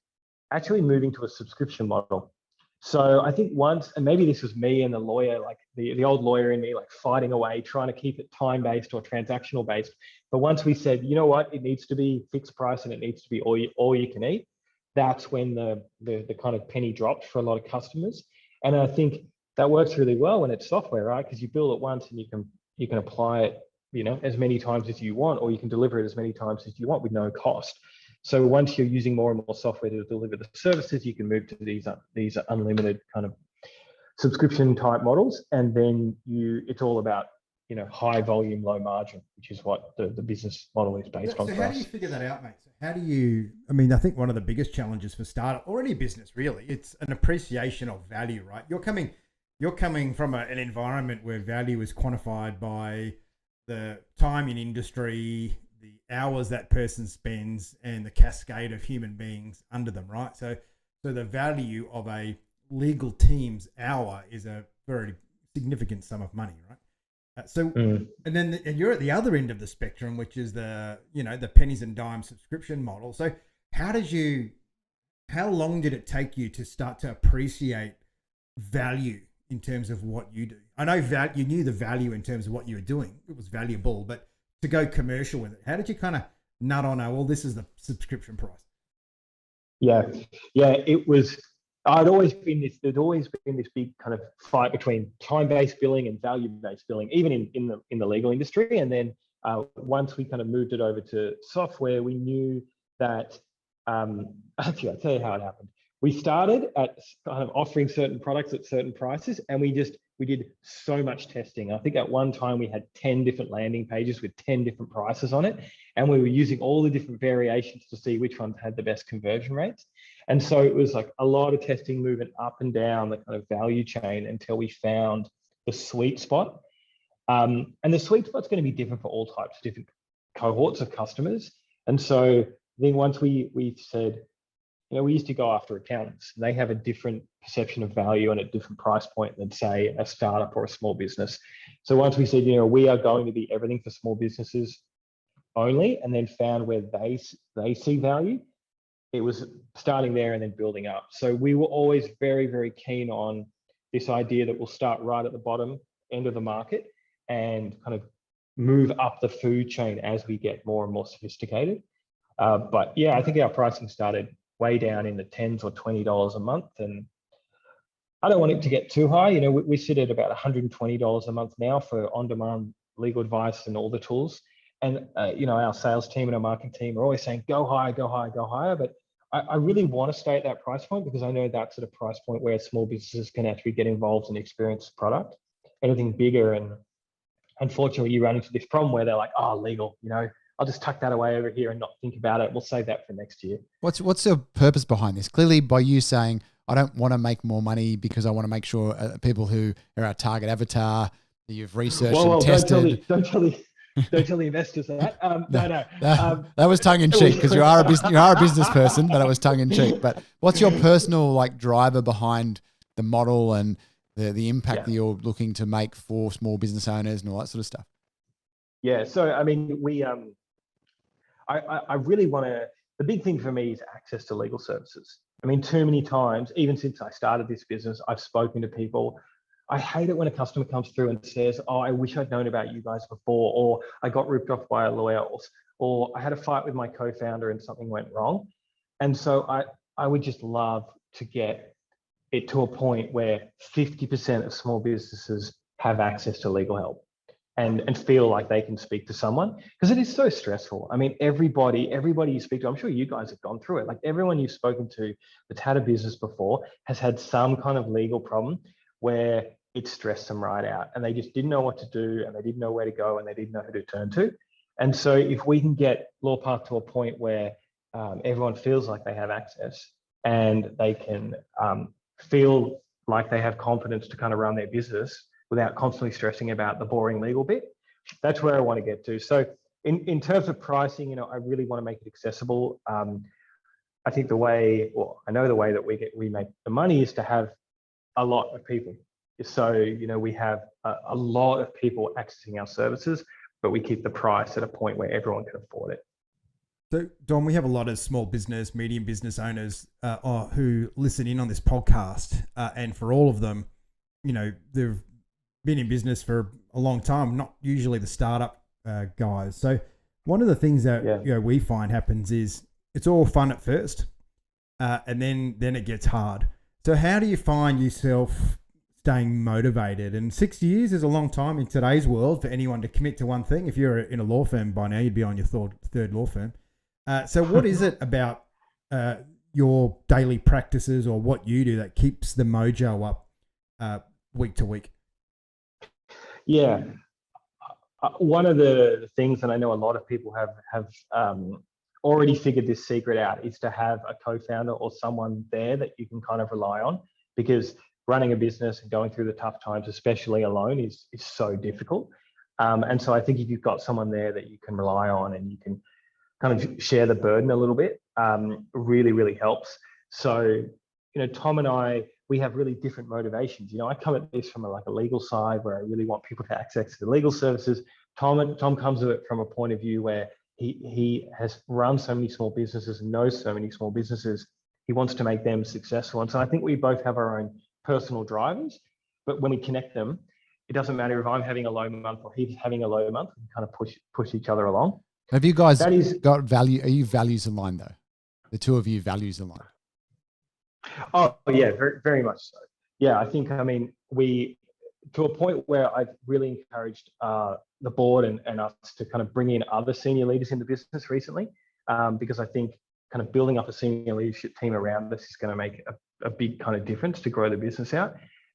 actually moving to a subscription model. So I think once, and maybe this was me and the lawyer, like the old lawyer in me, like fighting away, trying to keep it time-based or transactional based. But once we said, you know what, it needs to be fixed price and it needs to be all you can eat, that's when the kind of penny dropped for a lot of customers. And I think that works really well when it's software, right? Because you build it once and you can apply it, as many times as you want, or you can deliver it as many times as you want with no cost. So once you're using more and more software to deliver the services, you can move to these unlimited kind of subscription type models, and then it's all about high volume, low margin, which is what the business model is based on. So how do you figure that out, mate? So how do you? I mean, I think one of the biggest challenges for startup or any business really, it's an appreciation of value, right? You're coming from an environment where value is quantified by the time in industry, the hours that person spends, and the cascade of human beings under them, right? So the value of a legal team's hour is a very significant sum of money, right? And then you're at the other end of the spectrum, which is the pennies and dimes subscription model. So how long did it take you to start to appreciate value in terms of what you do? I know you knew the value in terms of what you were doing. It was valuable, but to go commercial with it, how did you kind of nut on, this is the subscription price? Yeah, it was. There'd always been this big kind of fight between time-based billing and value-based billing, even in the legal industry. And then once we kind of moved it over to software, we knew that. Actually, I'll tell you how it happened. We started at kind of offering certain products at certain prices, and we did so much testing. I think at one time we had 10 different landing pages with 10 different prices on it, and we were using all the different variations to see which ones had the best conversion rates. And so it was like a lot of testing, moving up and down the kind of value chain until we found the sweet spot. And the sweet spot's going to be different for all types, different cohorts of customers. And so then once we said, we used to go after accountants. They have a different perception of value and a different price point than, say, a startup or a small business. So once we said, we are going to be everything for small businesses only, and then found where they see value, it was starting there and then building up. So we were always very, very keen on this idea that we'll start right at the bottom end of the market and kind of move up the food chain as we get more and more sophisticated. But yeah, I think our pricing started way down in the $10s or $20 a month. And I don't want it to get too high. You know, we sit at about $120 a month now for on-demand legal advice and all the tools. And, you know, our sales team and our marketing team are always saying, go higher, go higher, go higher. But I really want to stay at that price point because I know that's at a price point where small businesses can actually get involved and experience the product. Anything bigger, and unfortunately you run into this problem where they're like, oh, legal, you know, I'll just tuck that away over here and not think about it. We'll save that for next year. What's the purpose behind this? Clearly, by you saying, I don't want to make more money because I want to make sure people who are our target avatar that you've researched and tested. Don't tell the investors that. No. That was tongue in cheek because you are a business person, but it was tongue in cheek. But what's your personal driver behind the model and the impact that you're looking to make for small business owners and all that sort of stuff? Yeah. So I mean, I really want to. The big thing for me is access to legal services. I mean, too many times, even since I started this business, I've spoken to people. I hate it when a customer comes through and says, oh, I wish I'd known about you guys before, or I got ripped off by a lawyer, or I had a fight with my co-founder and something went wrong. And so I would just love to get it to a point where 50% of small businesses have access to legal help and feel like they can speak to someone, because it is so stressful. I mean, everybody you speak to, I'm sure you guys have gone through it. Like everyone you've spoken to that's had a business before has had some kind of legal problem where it stressed them right out and they just didn't know what to do and they didn't know where to go and they didn't know who to turn to. And so if we can get LawPath to a point where everyone feels like they have access and they can feel like they have confidence to kind of run their business without constantly stressing about the boring legal bit, that's where I want to get to. So in terms of pricing, you know, I really want to make it accessible. I think I know the way that we make the money is to have a lot of people. So, you know, we have a lot of people accessing our services, but we keep the price at a point where everyone can afford it. So, Dom, we have a lot of small business, medium business owners who listen in on this podcast. And for all of them, you know, they've been in business for a long time, not usually the startup guys. So one of the things that you know, we find happens is it's all fun at first and then it gets hard. So how do you find yourself staying motivated? And 6 years is a long time in today's world for anyone to commit to one thing. If you're in a law firm by now, you'd be on your third law firm. So what is it about your daily practices or what you do that keeps the mojo up week to week? Yeah. One of the things, and I know a lot of people have already figured this secret out, is to have a co-founder or someone there that you can kind of rely on, because running a business and going through the tough times, especially alone, is so difficult. And so I think if you've got someone there that you can rely on and you can kind of share the burden a little bit, really, really helps. So, you know, Tom and I, we have really different motivations. You know, I come at this from a legal side where I really want people to access the legal services. Tom comes at it from a point of view where he has run so many small businesses and knows so many small businesses. He wants to make them successful. And so I think we both have our own personal drivers, but when we connect them, it doesn't matter if I'm having a low month or he's having a low month. We kind of push each other along. Have you guys got value? Are you values aligned though? The two of you values aligned? Oh yeah, very, very much so. Yeah, I think, I mean, we, to a point where I've really encouraged the board and us to kind of bring in other senior leaders in the business recently, because I think kind of building up a senior leadership team around this is going to make a big kind of difference to grow the business out.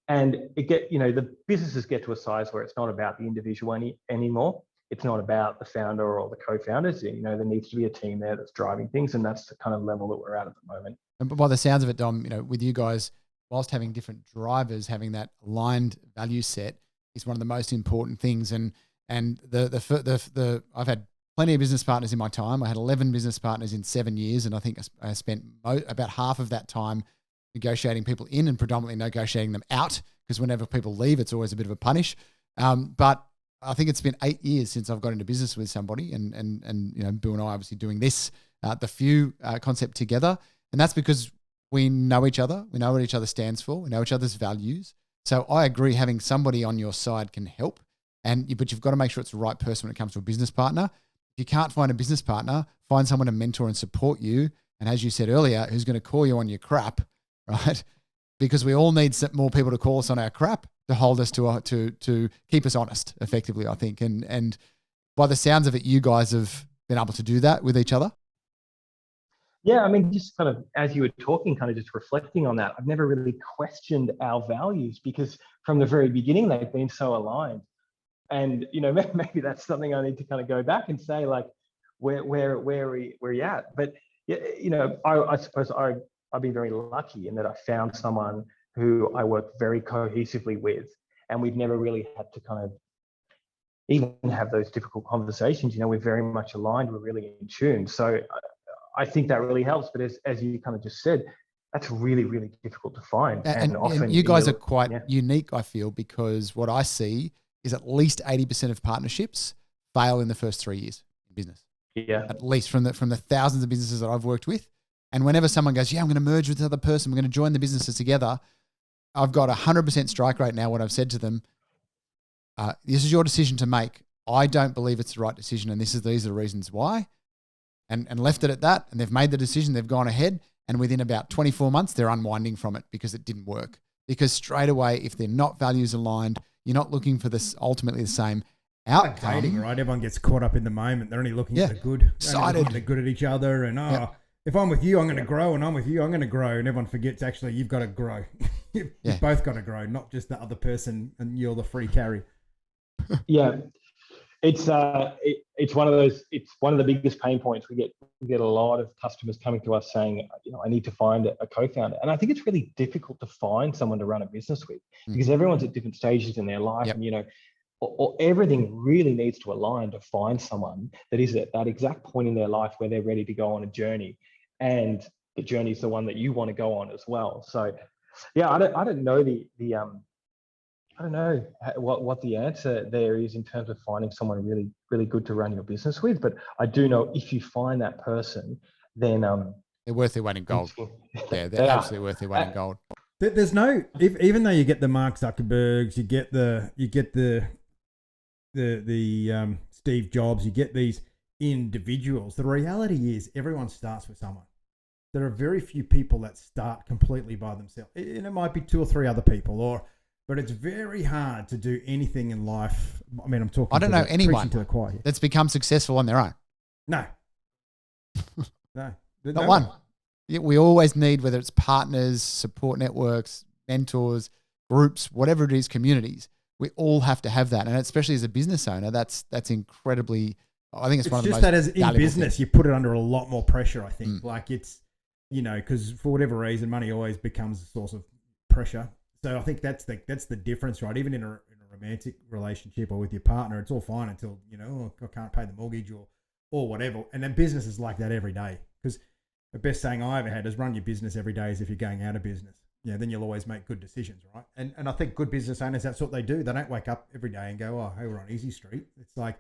And the businesses get to a size where it's not about the individual anymore. It's not about the founder or the co-founders. You know, there needs to be a team there that's driving things, and that's the kind of level that we're at the moment. And by the sounds of it, Dom, you know, with you guys, whilst having different drivers, having that aligned value set is one of the most important things. And I've had plenty of business partners in my time. I had 11 business partners in 7 years, and I think I spent about half of that time negotiating people in and predominantly negotiating them out, because whenever people leave, it's always a bit of a punish. But I think it's been 8 years since I've got into business with somebody, and you know, Bill and I obviously doing this, the few concept together, and that's because we know each other, we know what each other stands for, we know each other's values. So I agree, having somebody on your side can help, but you've got to make sure it's the right person when it comes to a business partner. If you can't find a business partner, find someone to mentor and support you and as you said earlier, who's going to call you on your crap, right? Because we all need more people to call us on our crap to hold us to keep us honest, effectively, I think. And by the sounds of it, you guys have been able to do that with each other. Yeah, I mean, just kind of as you were talking, kind of just reflecting on that, I've never really questioned our values because from the very beginning, they've been so aligned. And, maybe that's something I need to kind of go back and say, like, where we at. But, I suppose I've been very lucky in that I found someone who I work very cohesively with, and we've never really had to kind of even have those difficult conversations. We're very much aligned. We're really in tune. So I think that really helps. But as you kind of just said, that's really, really difficult to find. And often you guys are quite unique, I feel, because what I see is at least 80% of partnerships fail in the first 3 years in business. Yeah. At least from the thousands of businesses that I've worked with. And whenever someone goes, I'm going to merge with another person, we're going to join the businesses together, I've got 100% strike rate now. What I've said to them, this is your decision to make. I don't believe it's the right decision, and these are the reasons why. And left it at that, and they've made the decision, they've gone ahead, and within about 24 months, they're unwinding from it because it didn't work. Because straight away, if they're not values aligned, you're not looking for this ultimately the same outcome. Like dating, right? Everyone gets caught up in the moment. They're only looking at the good. Excited. They're good at each other, and if I'm with you, I'm going to grow, and I'm with you, I'm going to grow. And everyone forgets, actually, you've got to grow. You've both got to grow, not just the other person and you're the free carry. Yeah. It's one of those, it's one of the biggest pain points. We get a lot of customers coming to us saying, I need to find a co-founder. And I think it's really difficult to find someone to run a business with because everyone's at different stages in their life. And, or everything really needs to align to find someone that is at that exact point in their life where they're ready to go on a journey. And the journey is the one that you want to go on as well. So, yeah, I don't know I don't know what the answer there is in terms of finding someone really, really good to run your business with. But I do know if you find that person, then they're worth their weight in gold. Yeah, they're absolutely worth their weight in gold. There's no, even though you get the Mark Zuckerbergs, you get the Steve Jobs, you get these individuals. The reality is everyone starts with someone. There are very few people that start completely by themselves. And it might be 2 or 3 other people, but it's very hard to do anything in life. I mean, I don't know anyone to the choir that's become successful on their own. No. Not one. We always need, whether it's partners, support networks, mentors, groups, whatever it is, communities. We all have to have that, and especially as a business owner, that's incredibly. I think it's one of the most. It's just that as in business, you put it under a lot more pressure. I think, like it's, because for whatever reason, money always becomes a source of pressure. So I think that's the difference, right? Even in a romantic relationship or with your partner, it's all fine until I can't pay the mortgage or whatever. And then business is like that every day. Because the best saying I ever had is run your business every day as if you're going out of business. Then you'll always make good decisions, right? And I think good business owners, that's what they do. They don't wake up every day and go, oh, hey, we're on easy street. It's like,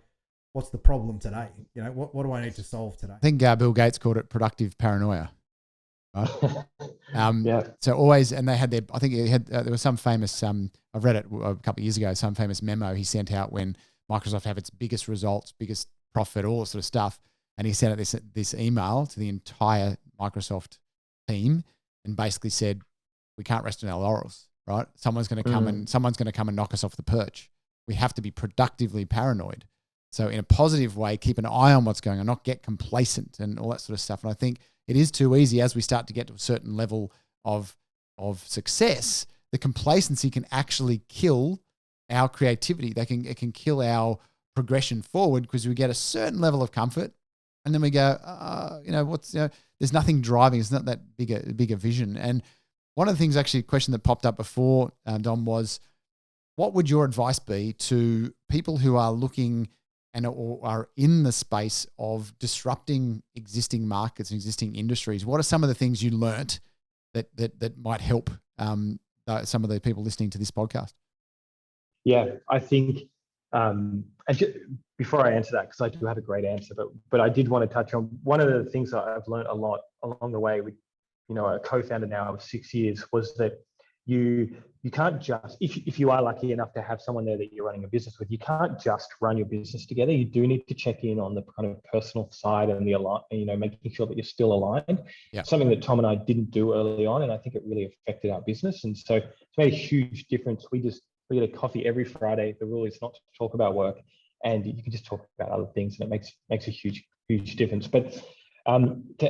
what's the problem today? What do I need to solve today? I think Bill Gates called it productive paranoia. Right? So always, and they had I think there was some famous, I've read it a couple of years ago, some famous memo he sent out when Microsoft have its biggest results, biggest profit, all this sort of stuff. And he sent out this email to the entire Microsoft team and basically said, we can't rest on our laurels, right? Someone's going to come and knock us off the perch. We have to be productively paranoid. So in a positive way, keep an eye on what's going on, not get complacent and all that sort of stuff. And I think it is too easy as we start to get to a certain level of success. The complacency can actually kill our creativity. It can kill our progression forward because we get a certain level of comfort, and then we go, there's nothing driving. It's not that bigger vision. And one of the things, actually, a question that popped up before, Dom, was, what would your advice be to people who are looking or are in the space of disrupting existing markets and existing industries? What are some of the things you learnt that might help some of the people listening to this podcast? Yeah, I think, before I answer that, because I do have a great answer, but I did want to touch on one of the things that I've learned a lot along the way with, a co-founder now of 6 years, was that you can't just, if you are lucky enough to have someone there that you're running a business with, you can't just run your business together. You do need to check in on the kind of personal side and making sure that you're still aligned. Yeah. Something that Tom and I didn't do early on, and I think it really affected our business. And so it's made a huge difference. We get a coffee every Friday. The rule is not to talk about work, and you can just talk about other things, and it makes a huge difference. But to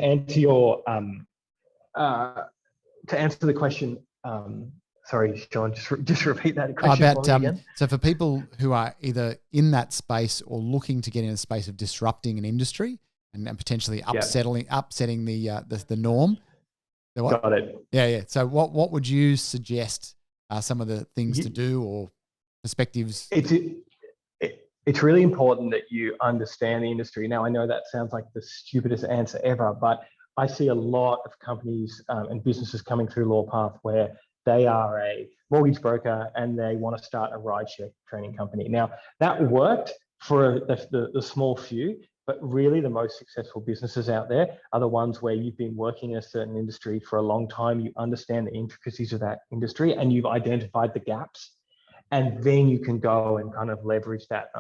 answer the question, sorry, Sean, just repeat that question for me again. So for people who are either in that space or looking to get in a space of disrupting an industry and potentially upsetting the norm. Got it. Yeah. So what would you suggest are some of the things to do or perspectives? It's really important that you understand the industry. Now, I know that sounds like the stupidest answer ever, but I see a lot of companies and businesses coming through LawPath where they are a mortgage broker and they want to start a rideshare training company. Now, that worked for the small few, but really the most successful businesses out there are the ones where you've been working in a certain industry for a long time, you understand the intricacies of that industry, and you've identified the gaps, and then you can go and kind of leverage that.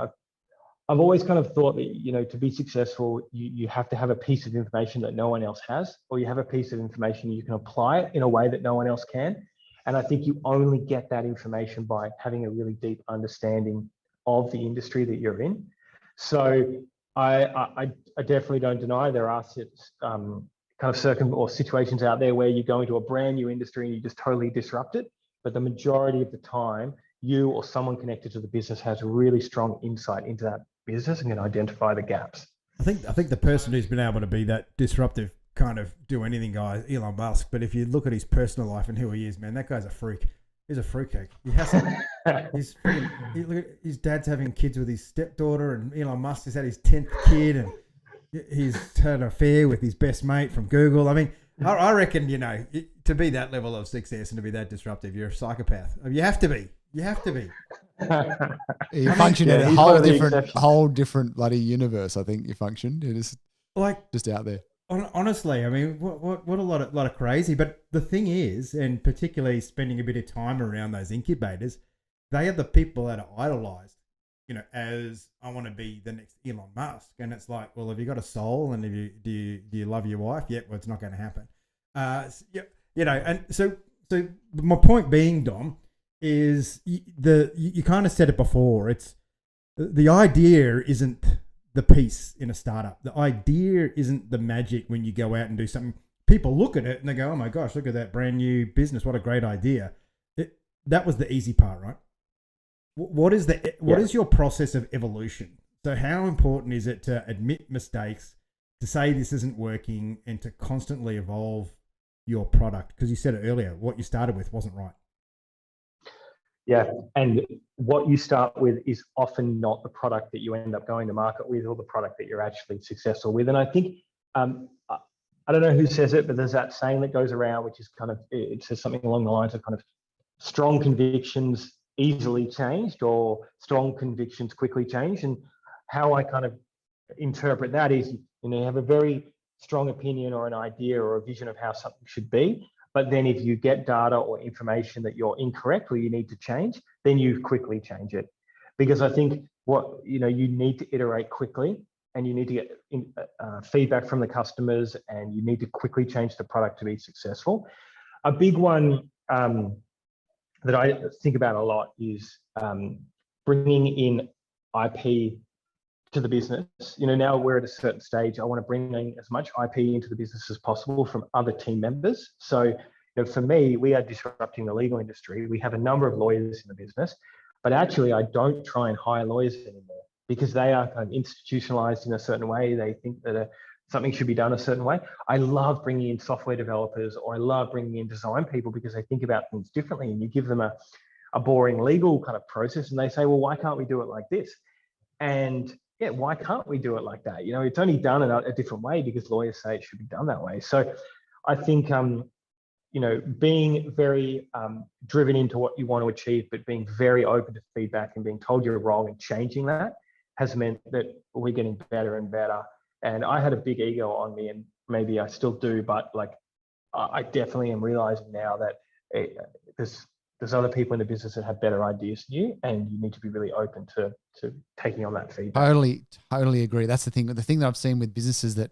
I've always kind of thought that, to be successful, you have to have a piece of information that no one else has, or you have a piece of information you can apply it in a way that no one else can. And I think you only get that information by having a really deep understanding of the industry that you're in. So I definitely don't deny there are kind of situations out there where you go into a brand new industry and you just totally disrupt it. But the majority of the time, you or someone connected to the business has really strong insight into that business and can identify the gaps. I think the person who's been able to be that disruptive kind of do anything guy, Elon Musk. But if you look at his personal life and who he is, man, that guy's a freak. He's a fruitcake. He has his dad's having kids with his stepdaughter, and Elon Musk has had his 10th kid, and he's had an affair with his best mate from Google. I mean, I reckon, to be that level of success and to be that disruptive, you're a psychopath. You have to be. You function in a whole different bloody universe. I think you function. It is like just out there. Honestly, I mean, what a lot of crazy. But the thing is, and particularly spending a bit of time around those incubators, they are the people that are idolized, as I want to be the next Elon Musk. And it's like, well, have you got a soul? And do you love your wife? Yeah, well, it's not going to happen. And so my point being, Dom, is you kind of said it before. It's the idea isn't the piece in a startup. The idea isn't the magic when you go out and do something. People look at it and they go, oh my gosh, look at that brand new business. What a great idea. That was the easy part, right? What is your process of evolution? So how important is it to admit mistakes, to say this isn't working, and to constantly evolve your product? Because you said it earlier, what you started with wasn't right. Yeah, and what you start with is often not the product that you end up going to market with, or the product that you're actually successful with. And I think, I don't know who says it, but there's that saying that goes around, which is kind of, it says something along the lines of kind of strong convictions easily changed, or strong convictions quickly changed. And how I kind of interpret that is, you have a very strong opinion or an idea or a vision of how something should be. But then if you get data or information that you're incorrect or you need to change, then you quickly change it. Because I think you need to iterate quickly, and you need to get feedback from the customers, and you need to quickly change the product to be successful. A big one that I think about a lot is bringing in IP to the business. Now we're at a certain stage. I want to bring in as much IP into the business as possible from other team members. So, for me, we are disrupting the legal industry. We have a number of lawyers in the business, but actually I don't try and hire lawyers anymore, because they are kind of institutionalized in a certain way. They think that something should be done a certain way. I love bringing in software developers, or I love bringing in design people, because they think about things differently, and you give them a boring legal kind of process and they say, well, why can't we do it like this? And yeah, why can't we do it like that? It's only done in a different way because lawyers say it should be done that way. So I think, being very driven into what you want to achieve, but being very open to feedback and being told you're wrong and changing that has meant that we're getting better and better. And I had a big ego on me, and maybe I still do, but I definitely am realizing now that there's other people in the business that have better ideas than you, and you need to be really open to taking on that feedback. Totally agree. That's the thing. The thing that I've seen with businesses that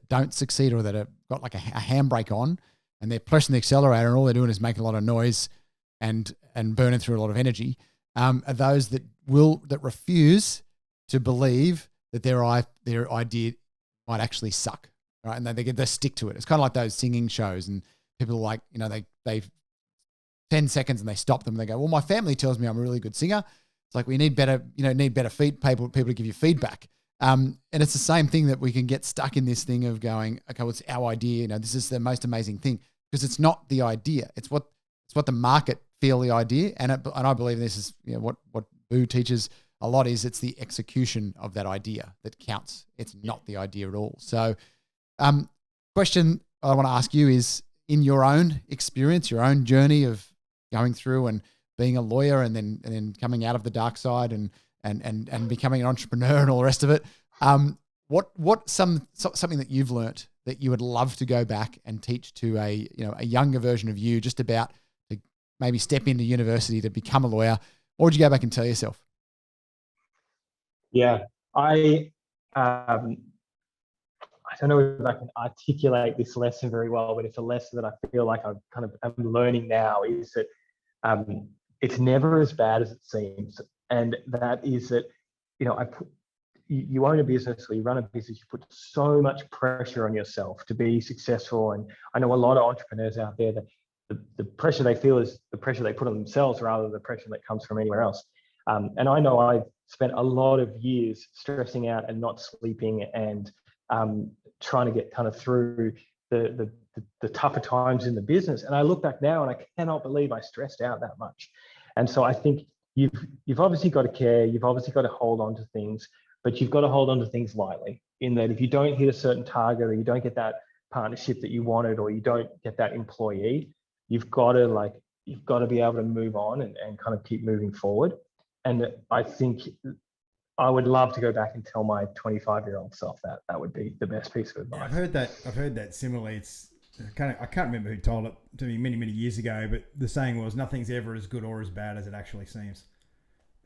don't succeed, or that have got like a handbrake on, and they're pressing the accelerator, and all they're doing is making a lot of noise and burning through a lot of energy, are those that refuse to believe that their idea might actually suck, right? And they stick to it. It's kind of like those singing shows, and people are like, they 10 seconds and they stop them and they go, well, my family tells me I'm a really good singer. It's like, we need better people to give you feedback. And it's the same thing, that we can get stuck in this thing of going, okay, well, it's our idea. This is the most amazing thing, because it's not the idea. It's what the market feel the idea. And I believe this is what Boo teaches a lot, is it's the execution of that idea that counts. It's not the idea at all. So question I want to ask you is, in your own experience, your own journey of going through and being a lawyer, and then coming out of the dark side and becoming an entrepreneur and all the rest of it, what's something that you've learnt that you would love to go back and teach to a younger version of you, just about to maybe step into university to become a lawyer? What would you go back and tell yourself? Yeah, I don't know if I can articulate this lesson very well, but it's a lesson that I feel like I'm learning now, is that it's never as bad as it seems. And that is that, you own a business, or you run a business, you put so much pressure on yourself to be successful. And I know a lot of entrepreneurs out there that the pressure they feel is the pressure they put on themselves, rather than the pressure that comes from anywhere else. And I know I've spent a lot of years stressing out and not sleeping, and trying to get through the tougher times in the business. And I look back now and I cannot believe I stressed out that much. And so I think you've obviously got to care, you've obviously got to hold on to things, but you've got to hold on to things lightly, in that if you don't hit a certain target, or you don't get that partnership that you wanted, or you don't get that employee, you've got to be able to move on and keep moving forward. And I think I would love to go back and tell my 25-year-old self that would be the best piece of advice. Yeah, I've heard that similarly. It's I can't remember who told it to me many, many years ago, but the saying was, nothing's ever as good or as bad as it actually seems.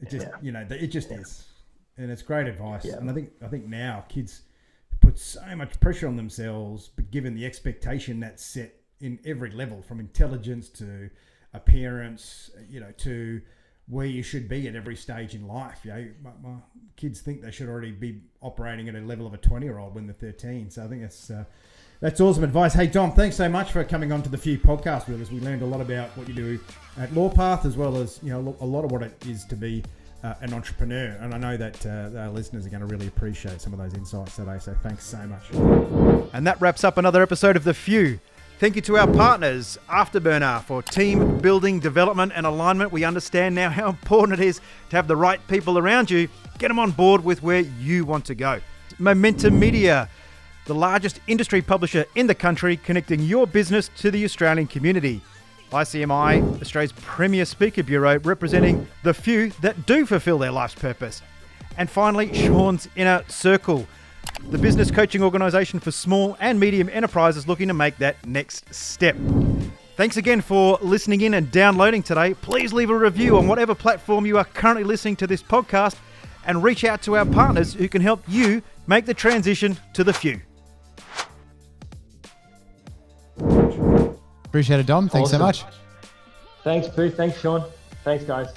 It just, it just is. And it's great advice. Yeah. And I think now kids put so much pressure on themselves, but given the expectation that's set in every level, from intelligence to appearance, to where you should be at every stage in life. My kids think they should already be operating at a level of a 20-year-old when they're 13. So I think that's awesome advice. Hey, Dom, thanks so much for coming on to the Few podcast with us. We learned a lot about what you do at LawPath, as well as a lot of what it is to be an entrepreneur. And I know that our listeners are going to really appreciate some of those insights today. So thanks so much. And that wraps up another episode of The Few. Thank you to our partners, Afterburner, for team building, development and alignment. We understand now how important it is to have the right people around you. Get them on board with where you want to go. Momentum Media, the largest industry publisher in the country, connecting your business to the Australian community. ICMI, Australia's premier speaker bureau, representing the few that do fulfill their life's purpose. And finally, Sean's Inner Circle, the business coaching organisation for small and medium enterprises looking to make that next step. Thanks again for listening in and downloading today. Please leave a review on whatever platform you are currently listening to this podcast, and reach out to our partners who can help you make the transition to the few. Appreciate it, Dom. Thanks so much. Thanks, Pooh. Thanks, Sean. Thanks, guys.